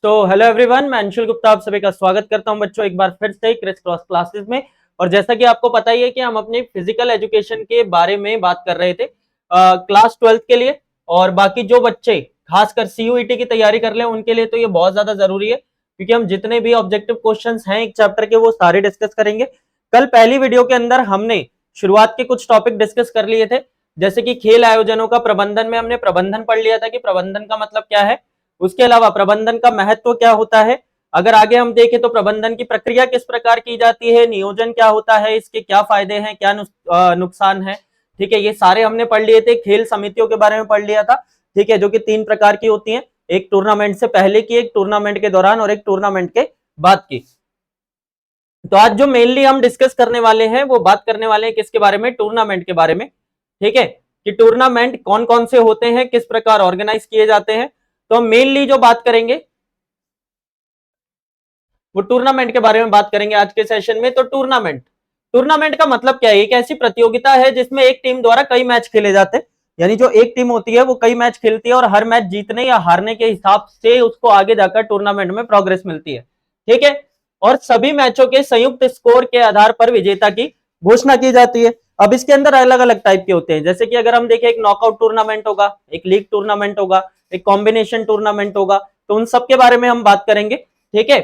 तो hello everyone, मैं अंशुल गुप्ता आप सभी का स्वागत करता हूं बच्चों एक बार फिर से क्रिस क्रॉस क्लासेस में। और जैसा कि आपको पता ही है कि हम अपनी फिजिकल एजुकेशन के बारे में बात कर रहे थे क्लास 12th के लिए। और बाकी जो बच्चे खासकर सीयूईटी की तैयारी कर ले उनके लिए तो ये बहुत ज्यादा जरूरी है, क्योंकि हम जितने भी ऑब्जेक्टिव क्वेश्चंस हैं एक चैप्टर के वो सारे डिस्कस करेंगे। कल पहली वीडियो के अंदर हमने शुरुआत के कुछ टॉपिक डिस्कस कर लिए थे, जैसे कि खेल आयोजनों का प्रबंधन में हमने प्रबंधन पढ़ लिया था कि प्रबंधन का मतलब क्या है। उसके अलावा प्रबंधन का महत्व क्या होता है, अगर आगे हम देखें तो प्रबंधन की प्रक्रिया किस प्रकार की जाती है, नियोजन क्या होता है, इसके क्या फायदे हैं, क्या नुकसान है। ठीक है, ये सारे हमने पढ़ लिए थे। खेल समितियों के बारे में पढ़ लिया था, ठीक है, जो कि 3 प्रकार की होती हैं, एक टूर्नामेंट से पहले की, एक टूर्नामेंट के दौरान और एक टूर्नामेंट के बाद की। तो आज जो मेनली हम डिस्कस करने वाले हैं वो बात करने वाले हैं किसके बारे में, टूर्नामेंट के बारे में। ठीक है, कि टूर्नामेंट कौन कौन से होते हैं, किस प्रकार ऑर्गेनाइज किए जाते हैं। तो हम मेनली जो बात करेंगे वो टूर्नामेंट के बारे में बात करेंगे आज के सेशन में। तो टूर्नामेंट टूर्नामेंट का मतलब क्या है, एक ऐसी प्रतियोगिता है जिसमें एक टीम द्वारा कई मैच खेले जाते हैं। यानी जो एक टीम होती है वो कई मैच खेलती है और हर मैच जीतने या हारने के हिसाब से उसको आगे जाकर टूर्नामेंट में प्रोग्रेस मिलती है। ठीक है, और सभी मैचों के संयुक्त स्कोर के आधार पर विजेता की घोषणा की जाती है। अब इसके अंदर अलग अलग टाइप के होते हैं, जैसे कि अगर हम देखें एक नॉकआउट टूर्नामेंट होगा, एक लीग टूर्नामेंट होगा, एक कॉम्बिनेशन टूर्नामेंट होगा। तो उन सब के बारे में हम बात करेंगे। ठीक है,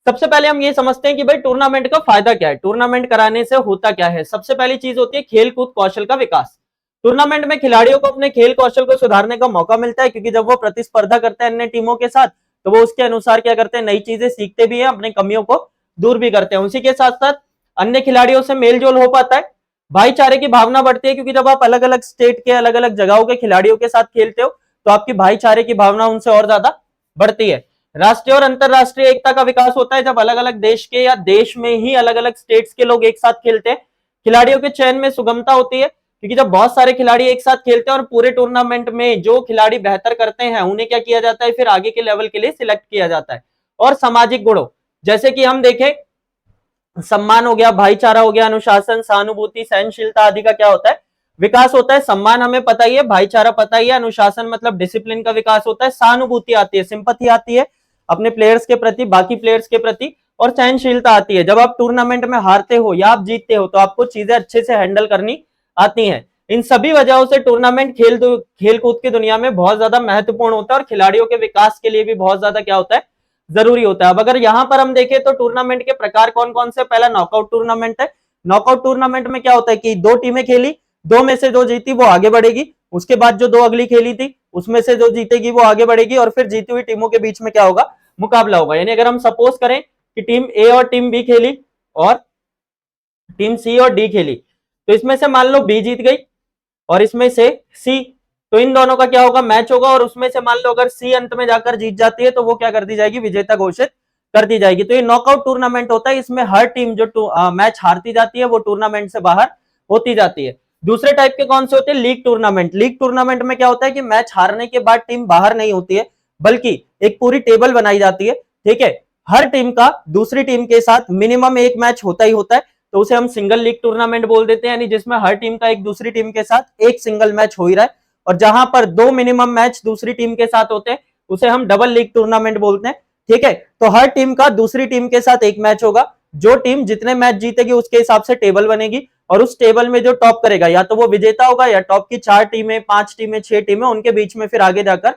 सबसे पहले हम ये समझते हैं कि भाई टूर्नामेंट का फायदा क्या है, टूर्नामेंट कराने से होता क्या है। सबसे पहली चीज होती है खेल कूद कौशल का विकास। टूर्नामेंट में खिलाड़ियों को अपने खेल कौशल को सुधारने का मौका मिलता है, क्योंकि जब वो प्रतिस्पर्धा करते हैं अन्य टीमों के साथ तो वो उसके अनुसार क्या करते हैं, नई चीजें सीखते भी हैं, अपनी कमियों को दूर भी करते हैं। उसी के साथ साथ अन्य खिलाड़ियों से मेल जोल हो पाता है, भाईचारे की भावना बढ़ती है, क्योंकि जब आप अलग अलग स्टेट के अलग अलग जगहों के खिलाड़ियों के साथ खेलते हो तो आपकी भाईचारे की भावना उनसे और ज्यादा बढ़ती है। राष्ट्रीय और अंतरराष्ट्रीय एकता का विकास होता है, जब अलग अलग देश के या देश में ही अलग अलग स्टेट्स के लोग एक साथ खेलते हैं। खिलाड़ियों के चयन में सुगमता होती है, क्योंकि जब बहुत सारे खिलाड़ी एक साथ खेलते हैं और पूरे टूर्नामेंट में जो खिलाड़ी बेहतर करते हैं उन्हें क्या किया जाता है, फिर आगे के लेवल के लिए सिलेक्ट किया जाता है। और सामाजिक गुणों, जैसे कि हम देखें सम्मान हो गया, भाईचारा हो गया, अनुशासन, सहानुभूति, सहनशीलता आदि का क्या होता है, विकास होता है। सम्मान हमें पता ही है, भाईचारा पता ही है, अनुशासन मतलब डिसिप्लिन का विकास होता है, सहानुभूति आती है, सिंपैथी आती है अपने प्लेयर्स के प्रति, बाकी प्लेयर्स के प्रति, और सहनशीलता आती है। जब आप टूर्नामेंट में हारते हो या आप जीतते हो तो आपको चीजें अच्छे से हैंडल करनी आती हैं। इन सभी वजहों से टूर्नामेंट खेल कूद की दुनिया में बहुत ज्यादा महत्वपूर्ण होता है और खिलाड़ियों के विकास के लिए भी बहुत ज्यादा क्या होता है, जरूरी होता है। अब अगर यहां पर हम देखें तो टूर्नामेंट के प्रकार कौन कौन से, पहला नॉकआउट टूर्नामेंट है। नॉकआउट टूर्नामेंट में क्या होता है कि 2 टीमें खेली, 2 में से जो जीती वो आगे बढ़ेगी, उसके बाद जो 2 अगली खेली थी उसमें से जो जीतेगी वो आगे बढ़ेगी, और फिर जीती हुई टीमों के बीच में क्या होगा, मुकाबला होगा। यानी अगर हम सपोज करें कि टीम ए और टीम बी खेली और टीम सी और डी खेली, तो इसमें से मान लो बी जीत गई और इसमें से सी, तो इन दोनों का क्या होगा, मैच होगा, और उसमें से मान लो अगर सी अंत में जाकर जीत जाती है तो वो क्या कर दी जाएगी, विजेता घोषित कर दी जाएगी। तो ये नॉकआउट टूर्नामेंट होता है, इसमें हर टीम जो मैच हारती जाती है वो टूर्नामेंट से बाहर होती जाती है। दूसरे टाइप के कौन से होते हैं, लीग टूर्नामेंट। लीग टूर्नामेंट में क्या होता है कि मैच हारने के बाद टीम बाहर नहीं होती है, बल्कि एक पूरी टेबल बनाई जाती है। ठीक है, हर टीम का दूसरी टीम के साथ मिनिमम एक मैच होता ही होता है, तो उसे हम सिंगल लीग टूर्नामेंट बोल देते हैं, यानी जिसमें हर टीम का एक दूसरी टीम के साथ एक सिंगल मैच हो ही रहा है। और जहां पर 2 मिनिमम मैच दूसरी टीम के साथ होते हैं उसे हम डबल लीग टूर्नामेंट बोलते हैं। ठीक है, तो हर टीम का दूसरी टीम के साथ एक मैच होगा, जो टीम जितने मैच जीतेगी उसके हिसाब से टेबल बनेगी, और उस टेबल में जो टॉप करेगा या तो वो विजेता होगा, या टॉप की 4 टीमें, 5 टीमें, 6 टीमें, उनके बीच में फिर आगे जाकर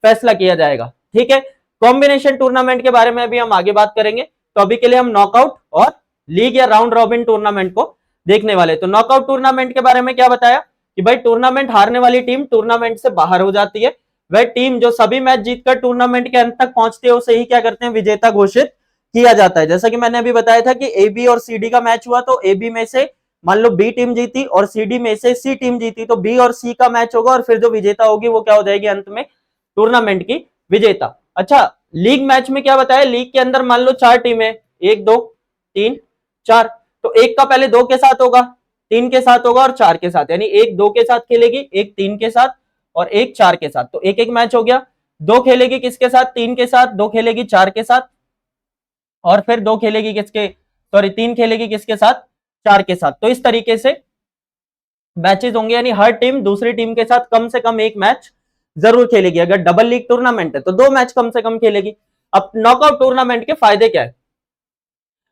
फैसला किया जाएगा। ठीक है, कॉम्बिनेशन टूर्नामेंट के बारे में अभी हम आगे बात करेंगे, तो अभी के लिए हम नॉकआउट और लीग या राउंड रॉबिन टूर्नामेंट को देखने वाले। तो नॉकआउट टूर्नामेंट के बारे में क्या बताया कि भाई टूर्नामेंट हारने वाली टीम टूर्नामेंट से बाहर हो जाती है, वह टीम जो सभी मैच जीतकर टूर्नामेंट के अंत तक पहुंचती है उसे ही क्या करते हैं, विजेता घोषित किया जाता है। जैसा कि मैंने अभी बताया था कि ए बी और सी डी का मैच हुआ, तो ए बी में से मान लो बी टीम जीती और सी डी में से सी टीम जीती, तो बी और सी का मैच होगा और फिर जो विजेता होगी वो क्या हो जाएगी, अंत में टूर्नामेंट की विजेता। अच्छा, लीग मैच में क्या बताया, लीग के अंदर मान लो 4 टीमें, 1 2 3 4, तो एक का पहले 2 के साथ होगा, 3 के साथ होगा और 4 के साथ, यानी एक 2 के साथ खेलेगी, एक 3 के साथ और एक 4 के साथ, तो एक एक मैच हो गया। 2 खेलेगी किसके साथ, 3 के साथ, 2 खेलेगी 4 के साथ, और फिर 2 खेलेगी किसके, सॉरी 3 खेलेगी किसके साथ, 4 के साथ। तो इस तरीके से मैचेस होंगे, यानी हर टीम दूसरी टीम के साथ कम से कम एक मैच जरूर खेलेगी। अगर डबल लीग टूर्नामेंट है तो 2 मैच कम से कम खेलेगी। अब नॉकआउट टूर्नामेंट के फायदे क्या है?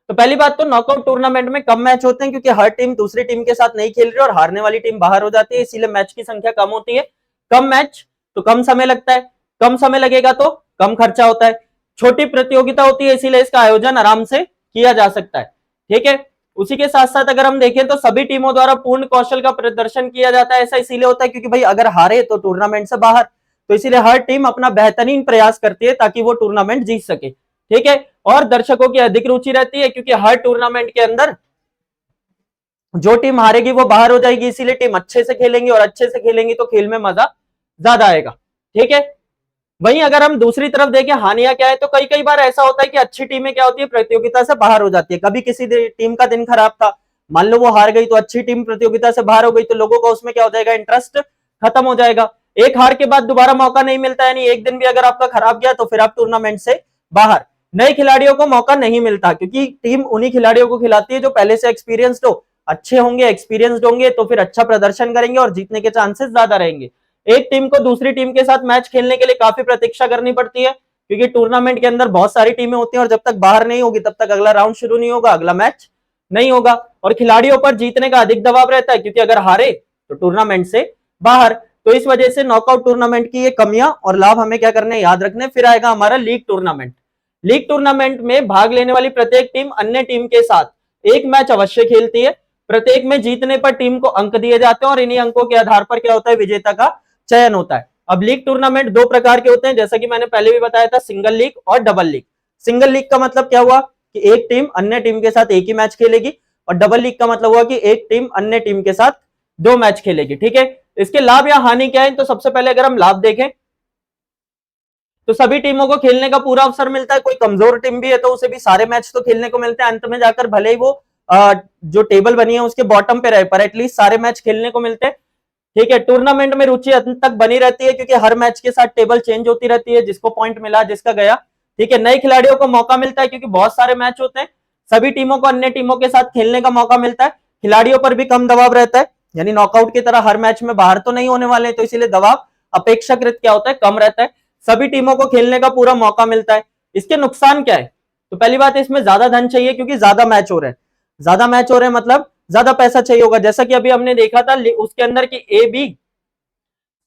तो पहली बात तो नॉकआउट टूर्नामेंट में कम मैच होते हैं क्योंकि हर टीम दूसरी टीम के साथ नहीं खेल रही और हारने वाली टीम बाहर हो जाती है, इसीलिए मैच की संख्या कम होती है। कम मैच तो कम समय लगता है, कम समय लगेगा तो कम खर्चा होता है। छोटी प्रतियोगिता होती है इसीलिए इसका आयोजन आराम से किया जा सकता है। ठीक है, उसी के साथ साथ अगर हम देखें तो सभी टीमों द्वारा पूर्ण कौशल का प्रदर्शन किया जाता है। ऐसा इसीलिए होता है क्योंकि भाई अगर हारे तो टूर्नामेंट से बाहर, तो इसीलिए हर टीम अपना बेहतरीन प्रयास करती है ताकि वो टूर्नामेंट जीत सके। ठीक है, और दर्शकों की अधिक रुचि रहती है क्योंकि हर टूर्नामेंट के अंदर जो टीम हारेगी वो बाहर हो जाएगी, इसीलिए टीम अच्छे से खेलेंगे और अच्छे से खेलेंगी तो खेल में मजा ज्यादा आएगा। ठीक है, वहीं अगर हम दूसरी तरफ देखें हानियां क्या है, तो कई कई बार ऐसा होता है कि अच्छी टीमें क्या होती है प्रतियोगिता से बाहर हो जाती है। कभी किसी टीम का दिन खराब था, मान लो वो हार गई, तो अच्छी टीम प्रतियोगिता से बाहर हो गई, तो लोगों का उसमें क्या हो जाएगा, इंटरेस्ट खत्म हो जाएगा। एक हार के बाद दोबारा मौका नहीं मिलता, यानी एक दिन भी अगर आपका खराब गया तो फिर आप टूर्नामेंट से बाहर। नए खिलाड़ियों को मौका नहीं मिलता क्योंकि टीम उन्हीं खिलाड़ियों को खिलाती है जो पहले से एक्सपीरियंस्ड हो, अच्छे होंगे, एक्सपीरियंस्ड होंगे, तो फिर अच्छा प्रदर्शन करेंगे और जीतने के चांसेस ज्यादा रहेंगे। एक टीम को दूसरी टीम के साथ मैच खेलने के लिए काफी प्रतीक्षा करनी पड़ती है क्योंकि टूर्नामेंट के अंदर बहुत सारी टीमें होती हैं और जब तक बाहर नहीं होगी तब तक अगला राउंड शुरू नहीं होगा, अगला मैच नहीं होगा। और खिलाड़ियों पर जीतने का अधिक दबाव रहता है क्योंकि अगर हारे तो टूर्नामेंट से बाहर। तो इस वजह से नॉकआउट टूर्नामेंट की ये कमियां और लाभ हमें क्या करने याद रखने। फिर आएगा हमारा लीग टूर्नामेंट। लीग टूर्नामेंट में भाग लेने वाली प्रत्येक टीम अन्य टीम के साथ एक मैच अवश्य खेलती है। प्रत्येक में जीतने पर टीम को अंक दिए जाते हैं और इन्हीं अंकों के आधार पर क्या होता है, विजेता का चयन होता है। अब लीग टूर्नामेंट दो प्रकार के होते हैं, जैसा कि मैंने पहले भी बताया था, सिंगल लीग और डबल लीग। सिंगल लीग का मतलब क्या हुआ कि एक टीम अन्य टीम के साथ एक ही मैच खेलेगी, और डबल लीग का मतलब हुआ कि एक टीम अन्य टीम के साथ दो मैच खेलेगी। ठीक है, इसके लाभ या हानि क्या है, तो सबसे पहले अगर हम लाभ देखें तो सभी टीमों को खेलने का पूरा अवसर मिलता है। कोई कमजोर टीम भी है तो उसे भी सारे मैच तो खेलने को मिलते हैं, अंत में जाकर भले ही वो जो टेबल बनी है उसके बॉटम पे रहे, पर एटलीस्ट सारे मैच खेलने को मिलते हैं। ठीक है, टूर्नामेंट में रुचि अंत तक बनी रहती है क्योंकि हर मैच के साथ टेबल चेंज होती रहती है, जिसको पॉइंट मिला जिसका गया। ठीक है, नए खिलाड़ियों को मौका मिलता है क्योंकि बहुत सारे मैच होते हैं, सभी टीमों को अन्य टीमों के साथ खेलने का मौका मिलता है। खिलाड़ियों पर भी कम दबाव रहता है, यानी नॉकआउट की तरह हर मैच में बाहर तो नहीं होने वाले, तो इसीलिए दबाव अपेक्षाकृत क्या होता है, कम रहता है। सभी टीमों को खेलने का पूरा मौका मिलता है। इसके नुकसान क्या है, तो पहली बात इसमें ज्यादा धन चाहिए क्योंकि ज्यादा मैच हो रहे हैं। ज्यादा मैच हो रहे हैं मतलब ज्यादा पैसा चाहिए होगा, जैसा कि अभी हमने देखा था उसके अंदर की ए बी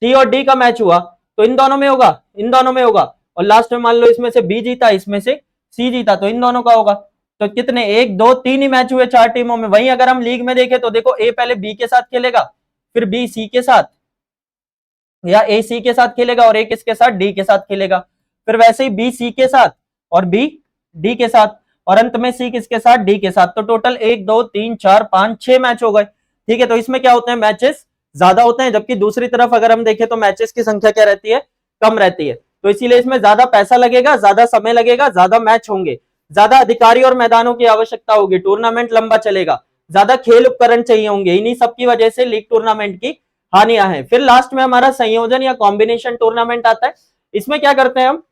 सी और डी का मैच हुआ तो इन दोनों में होगा, इन दोनों में होगा, और लास्ट में मान लो इसमें से बी जीता इसमें से सी जीता तो इन दोनों का होगा। तो कितने, एक दो तीन ही मैच हुए चार टीमों में। वहीं अगर हम लीग में देखें तो देखो ए पहले बी के साथ खेलेगा, फिर बी सी के साथ, या ए सी के साथ खेलेगा और ए किसके साथ, डी के साथ खेलेगा, फिर वैसे ही बी सी के साथ और बी डी के साथ, और अंत में सी किसके साथ, डी के साथ। तो टोटल 1 2 3 4 5 6 मैच हो गए। ठीक है, तो इसमें क्या होते हैं, मैचेस ज्यादा होते हैं, जबकि दूसरी तरफ अगर हम देखें तो मैचेस की संख्या क्या रहती है, कम रहती है। तो इसीलिए इसमें ज्यादा पैसा लगेगा, ज्यादा समय लगेगा, ज्यादा मैच होंगे, ज्यादा अधिकारी और मैदानों की आवश्यकता होगी, टूर्नामेंट लंबा चलेगा, ज्यादा खेल उपकरण चाहिए होंगे। इन्हीं सबकी वजह से लीग टूर्नामेंट की हानियां हैं। फिर लास्ट में हमारा संयोजन या कॉम्बिनेशन टूर्नामेंट आता है। इसमें क्या करते हैं हम,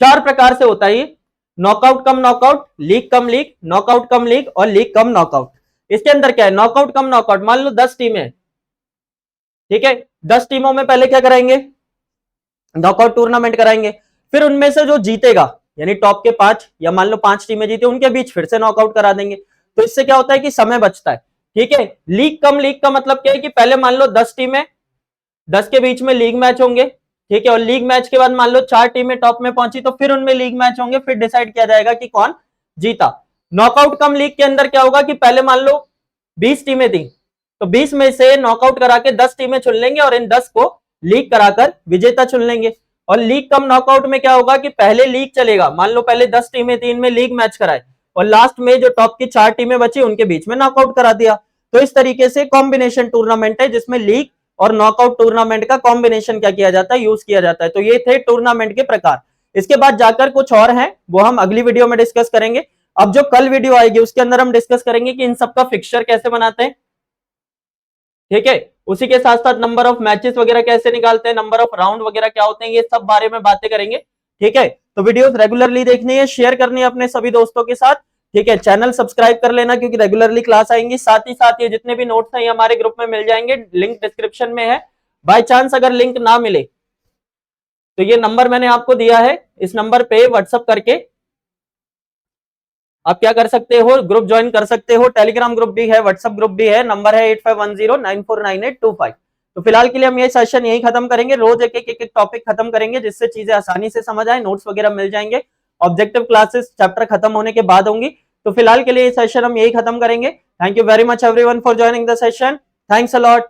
चार प्रकार से होता है, knockout cum knockout, league cum league, knockout cum league और लीग कम नॉकआउट। इसके अंदर क्या है, नॉकआउट कम नॉकआउट, मान लो 10 टीमें, ठीक है, 10 टीमों में पहले क्या कराएंगे, नॉकआउट टूर्नामेंट कराएंगे। फिर उनमें से जो जीतेगा, यानी टॉप के 5 या मान लो 5 टीमें जीते, उनके बीच फिर से नॉकआउट करा देंगे। तो इससे क्या होता है कि समय बचता है। ठीक है, लीग कम लीग का मतलब क्या है कि पहले मान लो 10 टीमें, 10 के बीच में लीग मैच होंगे। ठीक है, और लीग मैच के बाद मान लो 4 टीमें टॉप में पहुंची तो फिर उनमें लीग मैच होंगे, फिर डिसाइड किया जाएगा कि कौन जीता। नॉकआउट कम लीग के अंदर क्या होगा कि पहले मान लो 20 टीमें थी, तो 20 में से नॉकआउट करा के 10 टीमें चुन लेंगे और इन 10 को लीग कराकर विजेता चुन लेंगे। और लीग कम नॉकआउट में क्या होगा कि पहले लीग चलेगा, मान लो पहले 10 टीमें थी, इनमें लीग मैच कराए और लास्ट में जो टॉप की 4 टीमें बची उनके बीच में नॉकआउट करा दिया। तो इस तरीके से कॉम्बिनेशन टूर्नामेंट है जिसमें लीग और नॉकआउट टूर्नामेंट का कॉम्बिनेशन क्या किया जाता है, यूज किया जाता है। तो ये थे टूर्नामेंट के प्रकार। इसके बाद जाकर कुछ और हैं, वो हम अगली वीडियो में डिस्कस करेंगे। अब जो कल वीडियो आएगी उसके अंदर हम डिस्कस करेंगे कि इन सबका फिक्सचर कैसे बनाते हैं। ठीक है, उसी के साथ साथ नंबर ऑफ मैचेस वगैरह कैसे निकालते हैं, नंबर ऑफ राउंड वगैरह क्या होते हैं, ये सब बारे में बातें करेंगे। ठीक है, तो वीडियोस रेगुलरली देखनी है, शेयर करनी है अपने सभी दोस्तों के साथ। ठीक है, चैनल सब्सक्राइब कर लेना क्योंकि रेगुलरली क्लास आएंगी। साथ ही साथ ये जितने भी नोट्स हैं हमारे ग्रुप में मिल जाएंगे, लिंक डिस्क्रिप्शन में है। बाय चांस अगर लिंक ना मिले तो ये नंबर मैंने आपको दिया है, इस नंबर पे व्हाट्सअप करके आप क्या कर सकते हो, ग्रुप ज्वाइन कर सकते हो। टेलीग्राम ग्रुप भी है, व्हाट्सएप ग्रुप भी है, नंबर है 8510949825। तो फिलहाल के लिए हम ये सेशन यही खत्म करेंगे, रोज एक एक टॉपिक खत्म करेंगे जिससे चीजें आसानी से समझ आए, नोट्स वगैरह मिल जाएंगे। ऑब्जेक्टिव क्लासेस चैप्टर खत्म होने के बाद होंगी। तो फिलहाल के लिए ये सेशन हम यही खत्म करेंगे। Thank you very much everyone for joining the session. Thanks a lot.